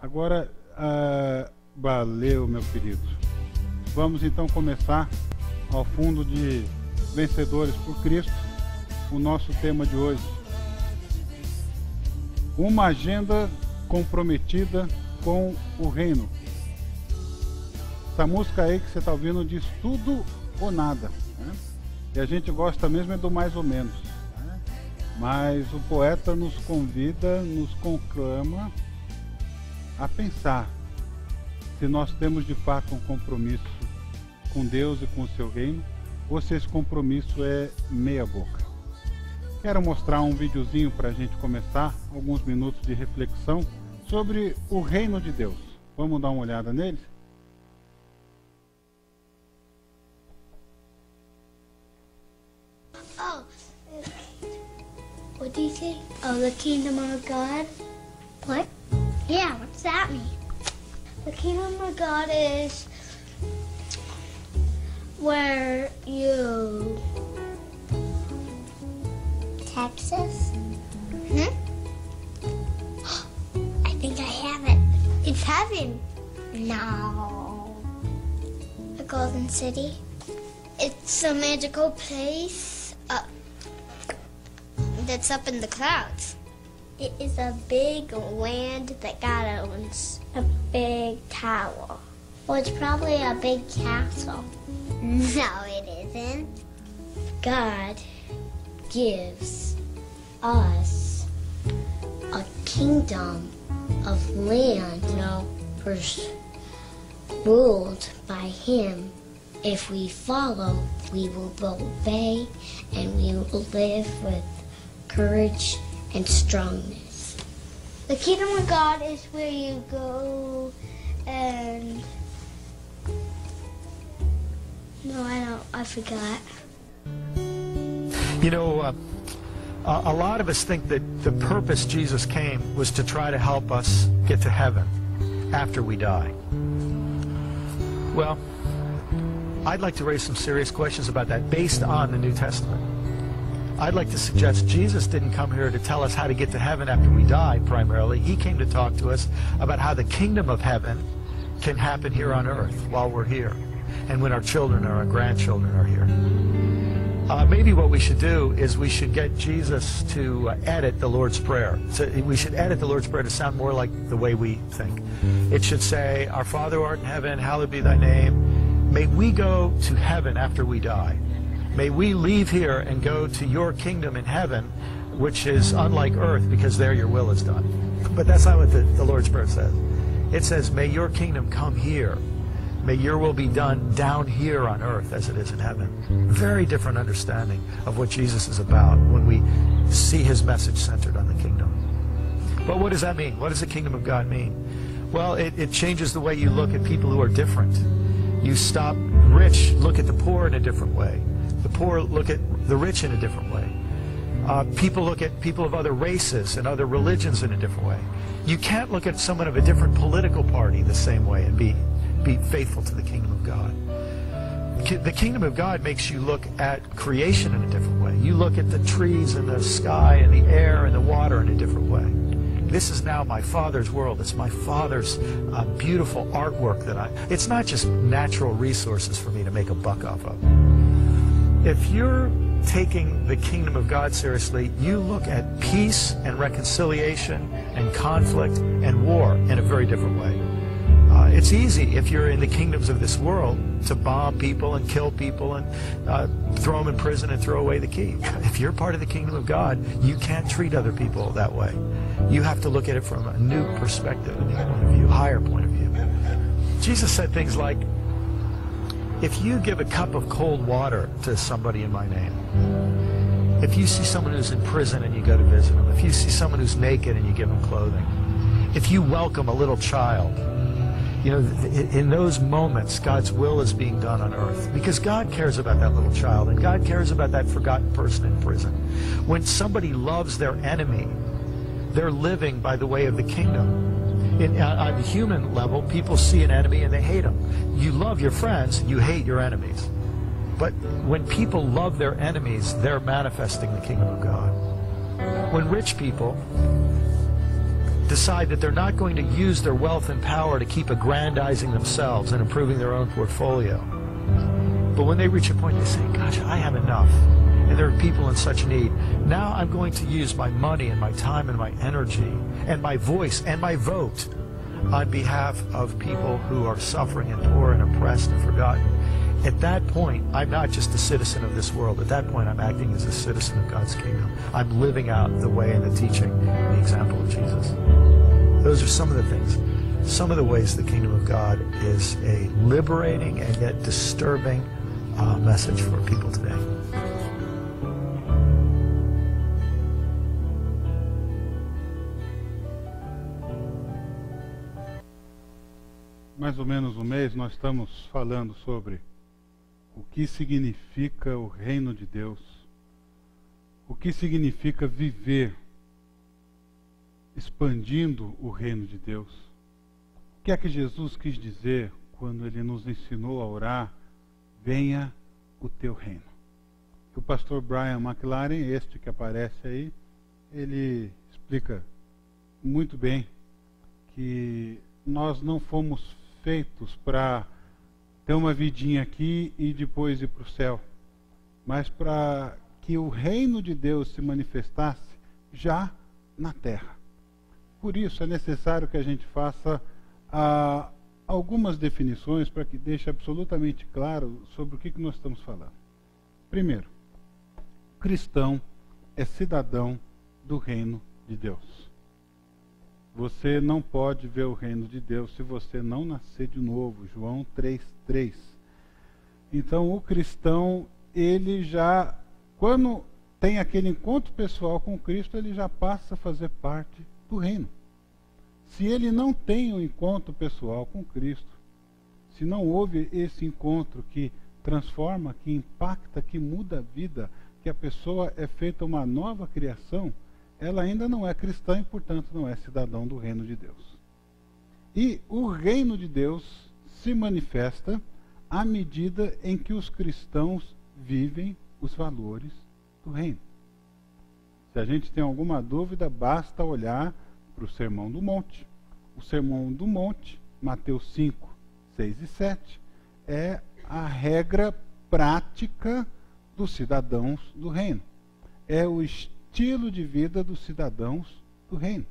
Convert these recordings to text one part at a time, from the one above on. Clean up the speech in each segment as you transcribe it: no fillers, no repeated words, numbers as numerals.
Agora, valeu, meu querido. Vamos então começar ao fundo de Vencedores por Cristo, o nosso tema de hoje. Uma agenda comprometida com o reino. Essa música aí que você está ouvindo diz tudo ou nada, né? E a gente gosta mesmo é do mais ou menos, né? Mas o poeta nos convida, nos conclama a pensar se nós temos de fato um compromisso com Deus e com o seu reino, ou se esse compromisso é meia boca. Quero mostrar um videozinho para a gente começar, alguns minutos de reflexão sobre o reino de Deus. Vamos dar uma olhada nele? Oh, what do you say? Oh, the kingdom of God. What? Yeah, what's that mean? The kingdom of God is where you... Texas? I think I have it. It's heaven. No. The Golden City? It's a magical place that's up in the clouds. It is a big land that God owns. A big tower. Well, it's probably a big castle. No, it isn't. God gives us a kingdom of land, first ruled by Him. If we follow, we will obey, and we will live with courage and strongness. The kingdom of God is where you go and... No, I forgot. You know, a lot of us think that the purpose Jesus came was to try to help us get to heaven after we die. Well, I'd like to raise some serious questions about that based on the New Testament. I'd like to suggest Jesus didn't come here to tell us how to get to heaven after we die, primarily. He came to talk to us about how the kingdom of heaven can happen here on earth while we're here, and when our children or our grandchildren are here. Maybe what we should do is we should get Jesus to edit the Lord's Prayer. So we should edit the Lord's Prayer to sound more like the way we think. It should say, "Our Father who art in heaven, hallowed be thy name. May we go to heaven after we die. May we leave here and go to your kingdom in heaven, which is unlike earth, because there your will is done." But that's not what the Lord's Prayer says. It says, "May your kingdom come here. May your will be done down here on earth as it is in heaven." Very different understanding of what Jesus is about when we see his message centered on the kingdom. But what does that mean? What does the kingdom of God mean? Well, it changes the way you look at people who are different. You stop rich, look at the poor in a different way. The poor look at the rich in a different way. People look at people of other races and other religions in a different way. You can't look at someone of a different political party the same way and be faithful to the kingdom of God. The kingdom of God makes you look at creation in a different way. You look at the trees and the sky and the air and the water in a different way. This is now my Father's world. It's my Father's beautiful artwork it's not just natural resources for me to make a buck off of. If you're taking the kingdom of God seriously, you look at peace and reconciliation and conflict and war in a very different way. It's easy if you're in the kingdoms of this world to bomb people and kill people and throw them in prison and throw away the key. If you're part of the kingdom of God, you can't treat other people that way. You have to look at it from a new perspective, a new point of view, higher point of view. Jesus said things like, if you give a cup of cold water to somebody in my name, if you see someone who's in prison and you go to visit them, if you see someone who's naked and you give them clothing, if you welcome a little child, you know, in those moments, God's will is being done on earth. Because God cares about that little child, and God cares about that forgotten person in prison. When somebody loves their enemy, they're living by the way of the kingdom. On the human level, people see an enemy and they hate them. You love your friends, you hate your enemies. But when people love their enemies, they're manifesting the kingdom of God. When rich people decide that they're not going to use their wealth and power to keep aggrandizing themselves and improving their own portfolio. But when they reach a point, they say, gosh, I have enough, and there are people in such need. Now I'm going to use my money and my time and my energy and my voice and my vote on behalf of people who are suffering and poor and oppressed and forgotten. At that point, I'm not just a citizen of this world. At that point, I'm acting as a citizen of God's kingdom. I'm living out the way and the teaching and the example of Jesus. Those are some of the things, some of the ways the kingdom of God is a liberating and yet disturbing message for people today. Mais ou menos um mês nós estamos falando sobre o que significa o reino de Deus, o que significa viver expandindo o reino de Deus. O que é que Jesus quis dizer quando ele nos ensinou a orar, venha o teu reino? O pastor Brian McLaren, este que aparece aí, ele explica muito bem que nós não fomos feitos para ter uma vidinha aqui e depois ir para o céu, mas para que o reino de Deus se manifestasse já na terra. Por isso é necessário que a gente faça algumas definições para que deixe absolutamente claro sobre o que nós estamos falando. Primeiro, cristão é cidadão do reino de Deus. Você não pode ver o reino de Deus se você não nascer de novo. João 3:3. Então o cristão, ele já, quando tem aquele encontro pessoal com Cristo, ele já passa a fazer parte do reino. Se ele não tem um encontro pessoal com Cristo, se não houve esse encontro que transforma, que impacta, que muda a vida, que a pessoa é feita uma nova criação, ela ainda não é cristã e, portanto, não é cidadão do reino de Deus. E o reino de Deus se manifesta à medida em que os cristãos vivem os valores do reino. Se a gente tem alguma dúvida, basta olhar para o Sermão do Monte. O Sermão do Monte, Mateus 5, 6 e 7, é a regra prática dos cidadãos do reino. É o estilo de vida dos cidadãos do reino.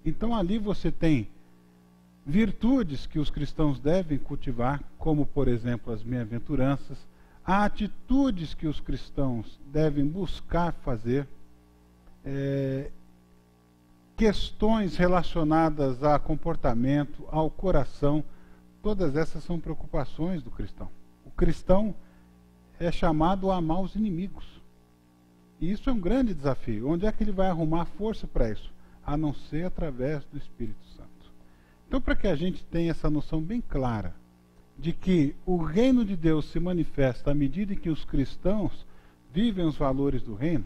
Então ali você tem virtudes que os cristãos devem cultivar, como por exemplo as bem-aventuranças, há atitudes que os cristãos devem buscar fazer, questões relacionadas a comportamento, ao coração, todas essas são preocupações do cristão. O cristão é chamado a amar os inimigos. E isso é um grande desafio. Onde é que ele vai arrumar força para isso? A não ser através do Espírito Santo. Então, para que a gente tenha essa noção bem clara de que o reino de Deus se manifesta à medida em que os cristãos vivem os valores do reino,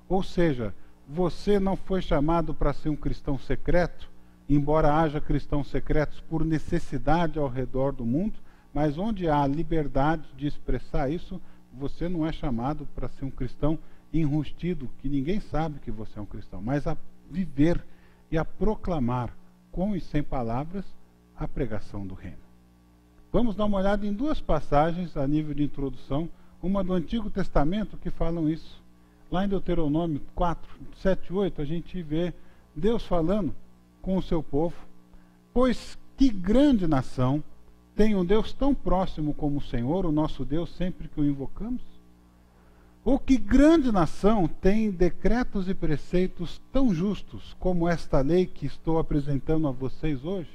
ou seja, você não foi chamado para ser um cristão secreto, embora haja cristãos secretos por necessidade ao redor do mundo, mas onde há liberdade de expressar isso, você não é chamado para ser um cristão enrustido, que ninguém sabe que você é um cristão, mas a viver e a proclamar, com e sem palavras, a pregação do reino. Vamos dar uma olhada em duas passagens a nível de introdução, uma do Antigo Testamento que falam isso. Lá em Deuteronômio 4, 7 e 8, a gente vê Deus falando com o seu povo, pois que grande nação tem um Deus tão próximo como o Senhor, o nosso Deus, sempre que o invocamos? Ou que grande nação tem decretos e preceitos tão justos como esta lei que estou apresentando a vocês hoje?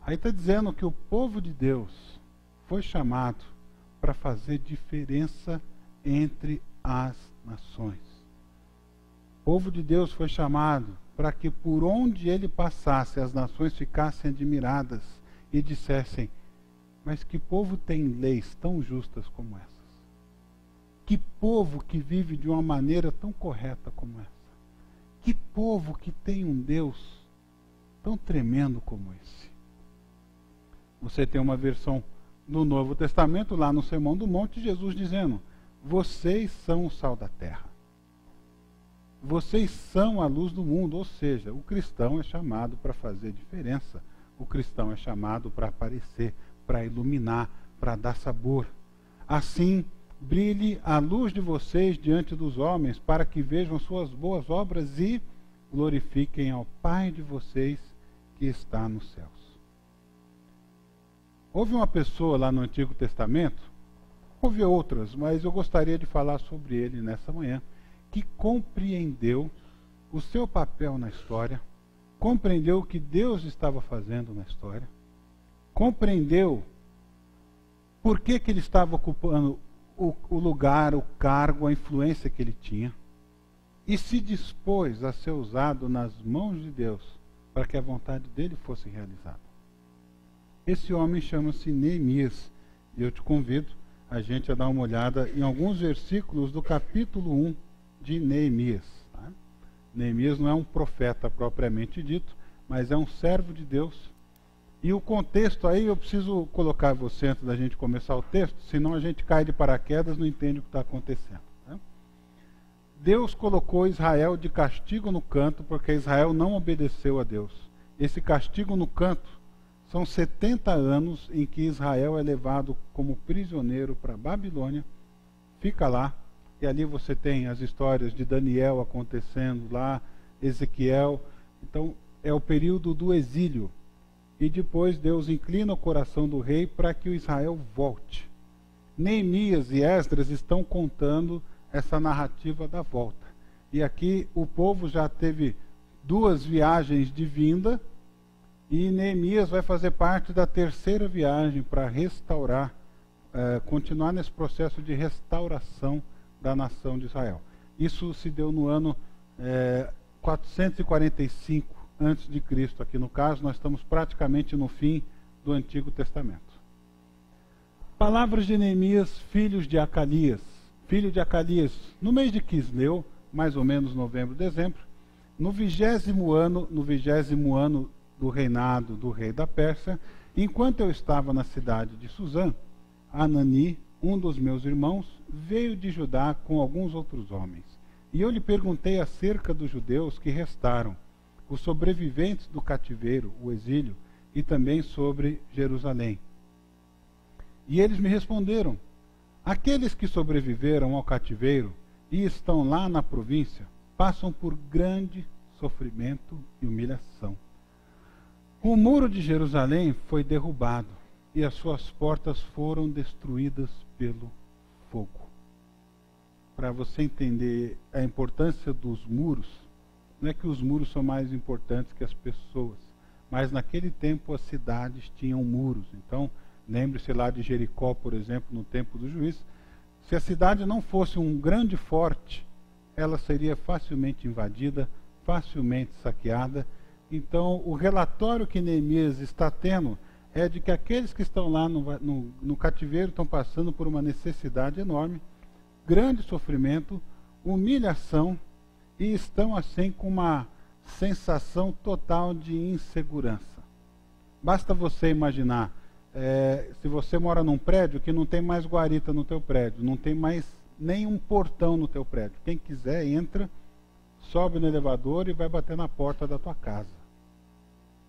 Aí está dizendo que o povo de Deus foi chamado para fazer diferença entre as nações. O povo de Deus foi chamado para que por onde ele passasse as nações ficassem admiradas e dissessem, mas que povo tem leis tão justas como essas? Que povo que vive de uma maneira tão correta como essa? Que povo que tem um Deus tão tremendo como esse? Você tem uma versão no Novo Testamento, lá no Sermão do Monte, Jesus dizendo, vocês são o sal da terra. vocês são a luz do mundo, ou seja, o cristão é chamado para fazer diferença, o cristão é chamado para aparecer, para iluminar, para dar sabor. Assim, brilhe a luz de vocês diante dos homens, para que vejam suas boas obras e glorifiquem ao Pai de vocês que está nos céus. Houve uma pessoa lá no Antigo Testamento, houve outras, mas eu gostaria de falar sobre ele nessa manhã, que compreendeu o seu papel na história, compreendeu o que Deus estava fazendo na história, compreendeu por que ele estava ocupando o lugar, o cargo, a influência que ele tinha, e se dispôs a ser usado nas mãos de Deus para que a vontade dele fosse realizada. Esse homem chama-se Neemias, e eu te convido a gente a dar uma olhada em alguns versículos do capítulo 1 de Neemias. Tá? Neemias não é um profeta propriamente dito, mas é um servo de Deus. E o contexto aí, eu preciso colocar você antes da gente começar o texto, senão a gente cai de paraquedas e não entende o que está acontecendo. Tá? Deus colocou Israel de castigo no canto, porque Israel não obedeceu a Deus. Esse castigo no canto são 70 anos em que Israel é levado como prisioneiro para a Babilônia, fica lá, e ali você tem as histórias de Daniel acontecendo lá, Ezequiel. Então, é o período do exílio. E depois Deus inclina o coração do rei para que o Israel volte. Neemias e Esdras estão contando essa narrativa da volta. E aqui o povo já teve 2 viagens de vinda, e Neemias vai fazer parte da 3ª viagem para restaurar, continuar nesse processo de restauração da nação de Israel. Isso se deu no ano 445 a.C. Aqui no caso, nós estamos praticamente no fim do Antigo Testamento. Palavras de Neemias, filho de Acalias, no mês de Quisleu, mais ou menos novembro, dezembro, no 20º ano do reinado do rei da Pérsia, enquanto eu estava na cidade de Suzã, Anani, um dos meus irmãos, veio de Judá com alguns outros homens. E eu lhe perguntei acerca dos judeus que restaram, os sobreviventes do cativeiro, o exílio, e também sobre Jerusalém. E eles me responderam: aqueles que sobreviveram ao cativeiro e estão lá na província, passam por grande sofrimento e humilhação. O muro de Jerusalém foi derrubado, e as suas portas foram destruídas pelo fogo. Para você entender a importância dos muros, não é que os muros são mais importantes que as pessoas, mas naquele tempo as cidades tinham muros. Então, lembre-se lá de Jericó, por exemplo, no tempo do juiz. Se a cidade não fosse um grande forte, ela seria facilmente invadida, facilmente saqueada. Então, o relatório que Neemias está tendo é de que aqueles que estão lá no cativeiro estão passando por uma necessidade enorme, grande sofrimento, humilhação, e estão assim com uma sensação total de insegurança. Basta você imaginar, se você mora num prédio que não tem mais guarita no teu prédio, não tem mais nenhum portão no teu prédio. Quem quiser entra, sobe no elevador e vai bater na porta da tua casa.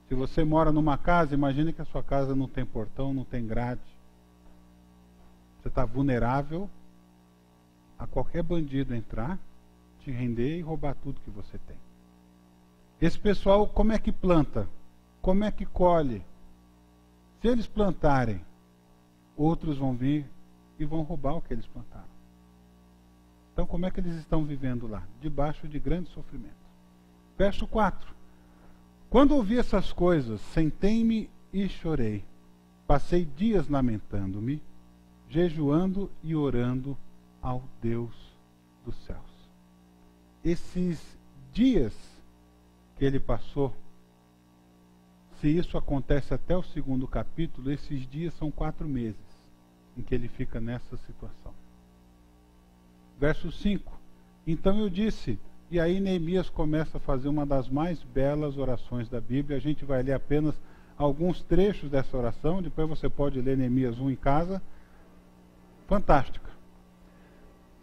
Se você mora numa casa, imagine que a sua casa não tem portão, não tem grade. Você está vulnerável a qualquer bandido entrar, te render e roubar tudo que você tem. Esse pessoal, como é que planta? Como é que colhe? Se eles plantarem, outros vão vir e vão roubar o que eles plantaram. Então, como é que eles estão vivendo lá? Debaixo de grande sofrimento. Verso 4. Quando ouvi essas coisas, sentei-me e chorei. Passei dias lamentando-me, jejuando e orando ao Deus dos céus. Esses dias que ele passou, se isso acontece até o 2º capítulo, esses dias são 4 meses em que ele fica nessa situação. Verso 5. Então eu disse, e aí Neemias começa a fazer uma das mais belas orações da Bíblia. A gente vai ler apenas alguns trechos dessa oração, depois você pode ler Neemias 1 em casa. Fantástica.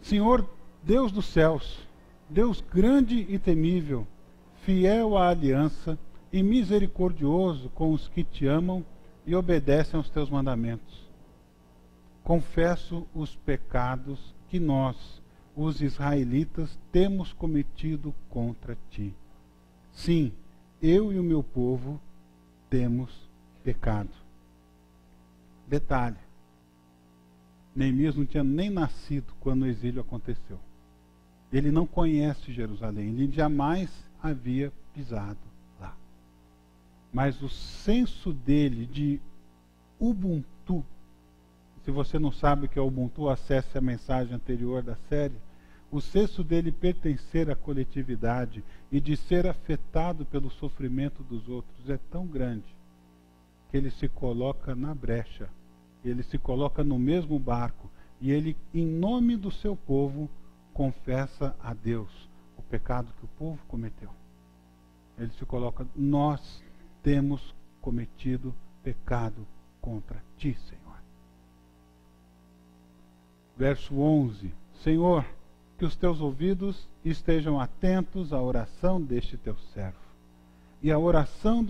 Senhor, Deus dos céus, Deus grande e temível, fiel à aliança e misericordioso com os que te amam e obedecem aos teus mandamentos. Confesso os pecados que nós, os israelitas, temos cometido contra ti. Sim, eu e o meu povo temos pecado. Detalhe: Neemias não tinha nem nascido quando o exílio aconteceu. Ele não conhece Jerusalém, ele jamais havia pisado lá. Mas o senso dele de Ubuntu, se você não sabe o que é Ubuntu, acesse a mensagem anterior da série. O senso dele pertencer à coletividade e de ser afetado pelo sofrimento dos outros é tão grande que ele se coloca na brecha, ele se coloca no mesmo barco e ele, em nome do seu povo, confessa a Deus o pecado que o povo cometeu. Ele se coloca: nós temos cometido pecado contra ti, Senhor. Verso 11: Senhor, que os teus ouvidos estejam atentos à oração deste teu servo e à oração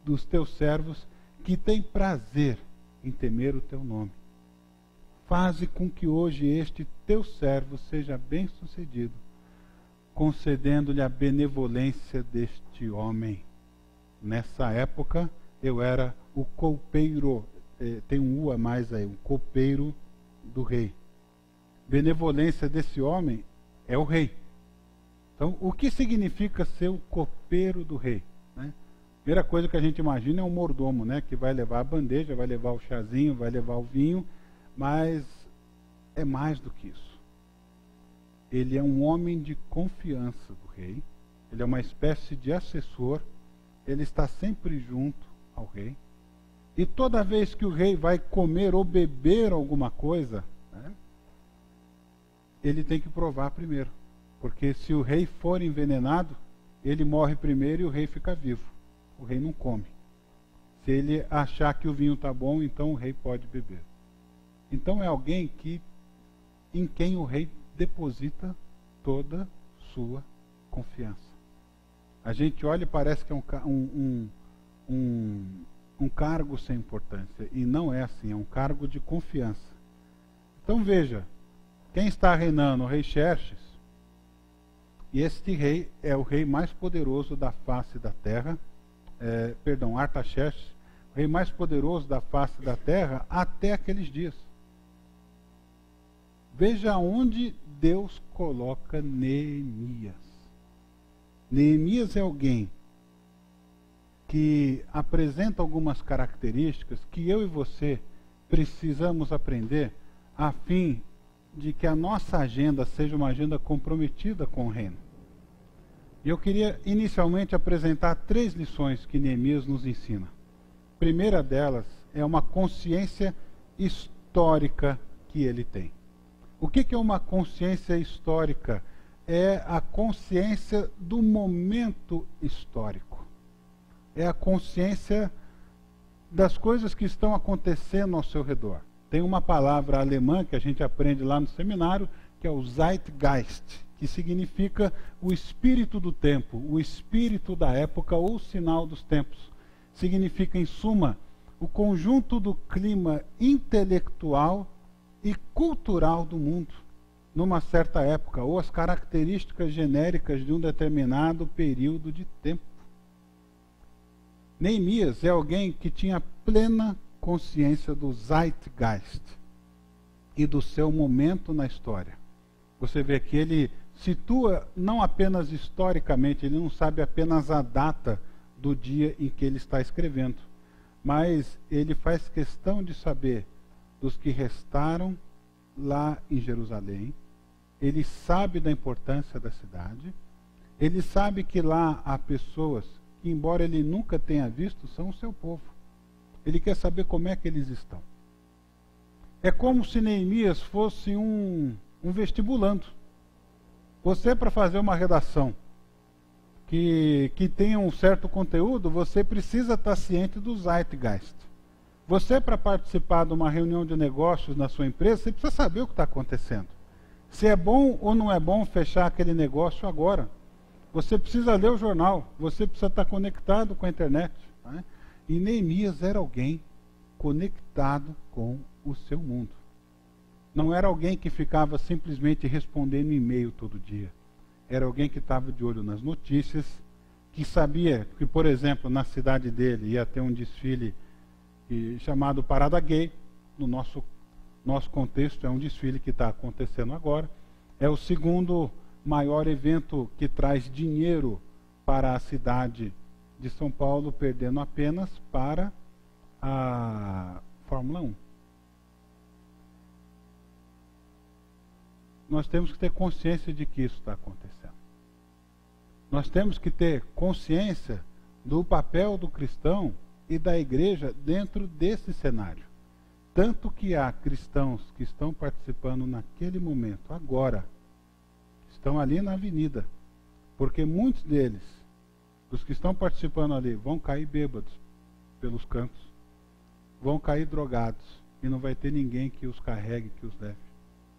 dos teus servos que têm prazer em temer o teu nome. Faze com que hoje este teu servo seja bem-sucedido, concedendo-lhe a benevolência deste homem. Nessa época, eu era o copeiro, tem um U a mais aí, o copeiro do rei. Benevolência desse homem é o rei. Então, o que significa ser o copeiro do rei? Né? Primeira coisa que a gente imagina é um mordomo, né? Que vai levar a bandeja, vai levar o chazinho, vai levar o vinho, mas é mais do que isso. Ele é um homem de confiança do rei, ele é uma espécie de assessor, ele está sempre junto ao rei, e toda vez que o rei vai comer ou beber alguma coisa, né, ele tem que provar primeiro, porque se o rei for envenenado, ele morre primeiro e o rei fica vivo. O rei não come. Se ele achar que o vinho está bom, então o rei pode beber. Então é alguém em quem o rei deposita toda sua confiança. A gente olha e parece que é um cargo sem importância, e não é assim, é um cargo de confiança. Então veja, quem está reinando? O rei Xerxes. E este rei é o rei mais poderoso da face da terra, Artaxerxes, o rei mais poderoso da face da terra até aqueles dias. Veja onde Deus coloca Neemias. Neemias é alguém que apresenta algumas características que eu e você precisamos aprender a fim de que a nossa agenda seja uma agenda comprometida com o reino. E eu queria inicialmente apresentar 3 lições que Neemias nos ensina. A primeira delas é uma consciência histórica que ele tem. O que é uma consciência histórica? É a consciência do momento histórico. É a consciência das coisas que estão acontecendo ao seu redor. Tem uma palavra alemã que a gente aprende lá no seminário, que é o Zeitgeist, que significa o espírito do tempo, o espírito da época ou o sinal dos tempos. Significa, em suma, o conjunto do clima intelectual e cultural do mundo, numa certa época, ou as características genéricas de um determinado período de tempo. Neemias é alguém que tinha plena consciência do Zeitgeist e do seu momento na história. Você vê que ele situa não apenas historicamente, ele não sabe apenas a data do dia em que ele está escrevendo, mas ele faz questão de saber dos que restaram lá em Jerusalém, ele sabe da importância da cidade, ele sabe que lá há pessoas que, embora ele nunca tenha visto, são o seu povo. Ele quer saber como é que eles estão. É como se Neemias fosse um vestibulando. Você, para fazer uma redação que tenha um certo conteúdo, você precisa estar ciente do Zeitgeist. Você, para participar de uma reunião de negócios na sua empresa, você precisa saber o que está acontecendo. Se é bom ou não é bom fechar aquele negócio agora. Você precisa ler o jornal, você precisa estar conectado com a internet. Né? E Neemias era alguém conectado com o seu mundo. Não era alguém que ficava simplesmente respondendo e-mail todo dia. Era alguém que estava de olho nas notícias, que sabia que, por exemplo, na cidade dele ia ter um desfile chamado Parada Gay. No nosso contexto é um desfile que está acontecendo agora. É o segundo maior evento que traz dinheiro para a cidade de São Paulo, perdendo apenas para a Fórmula 1. Nós temos que ter consciência de que isso está acontecendo. Nós temos que ter consciência do papel do cristão e da igreja dentro desse cenário. Tanto que há cristãos que estão participando naquele momento, agora, estão ali na avenida, porque muitos deles, os que estão participando ali, vão cair bêbados pelos cantos, vão cair drogados, e não vai ter ninguém que os carregue, que os leve.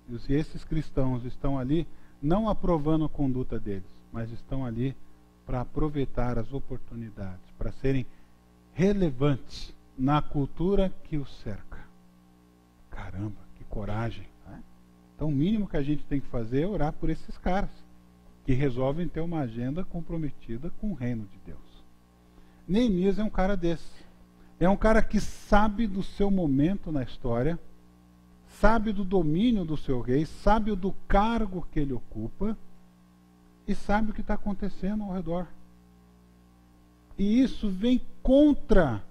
E esses cristãos estão ali, não aprovando a conduta deles, mas estão ali para aproveitar as oportunidades, para serem relevantes na cultura que os cerca. Caramba, que coragem! Né? Então, o mínimo que a gente tem que fazer é orar por esses caras, que resolvem ter uma agenda comprometida com o reino de Deus. Neemias é um cara desse. É um cara que sabe do seu momento na história, sabe do domínio do seu rei, sabe do cargo que ele ocupa e sabe o que está acontecendo ao redor. E isso vem contra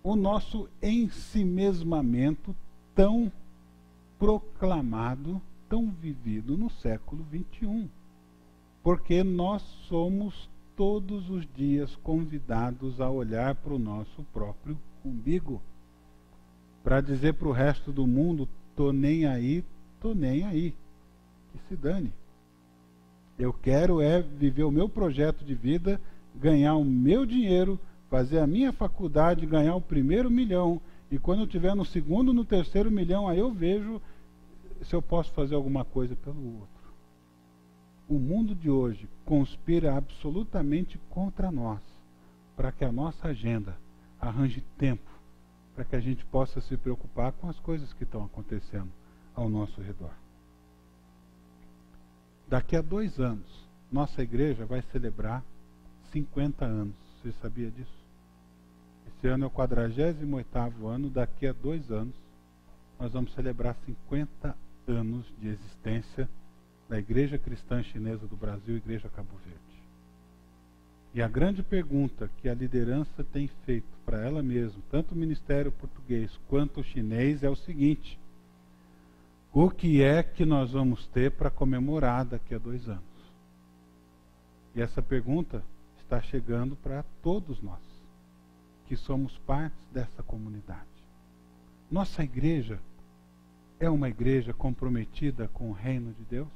o nosso ensimesmamento tão proclamado, tão vivido no século XXI. Porque nós somos todos os dias convidados a olhar para o nosso próprio umbigo, para dizer para o resto do mundo: tô nem aí, que se dane. Eu quero viver o meu projeto de vida, ganhar o meu dinheiro, fazer a minha faculdade, ganhar o primeiro milhão, e quando eu estiver no segundo, no terceiro milhão, aí eu vejo se eu posso fazer alguma coisa pelo outro. O mundo de hoje conspira absolutamente contra nós, para que a nossa agenda arranje tempo para que a gente possa se preocupar com as coisas que estão acontecendo ao nosso redor. Daqui a 2 anos, nossa igreja vai celebrar 50 anos. Você sabia disso? Esse ano é o 48º ano. Daqui a 2 anos, nós vamos celebrar 50 anos de existência da Igreja Cristã Chinesa do Brasil, Igreja Cabo Verde. E a grande pergunta que a liderança tem feito para ela mesma, tanto o Ministério Português quanto o chinês, é o seguinte: o que é que nós vamos ter para comemorar daqui a 2 anos? E essa pergunta está chegando para todos nós, que somos partes dessa comunidade. Nossa igreja é uma igreja comprometida com o reino de Deus?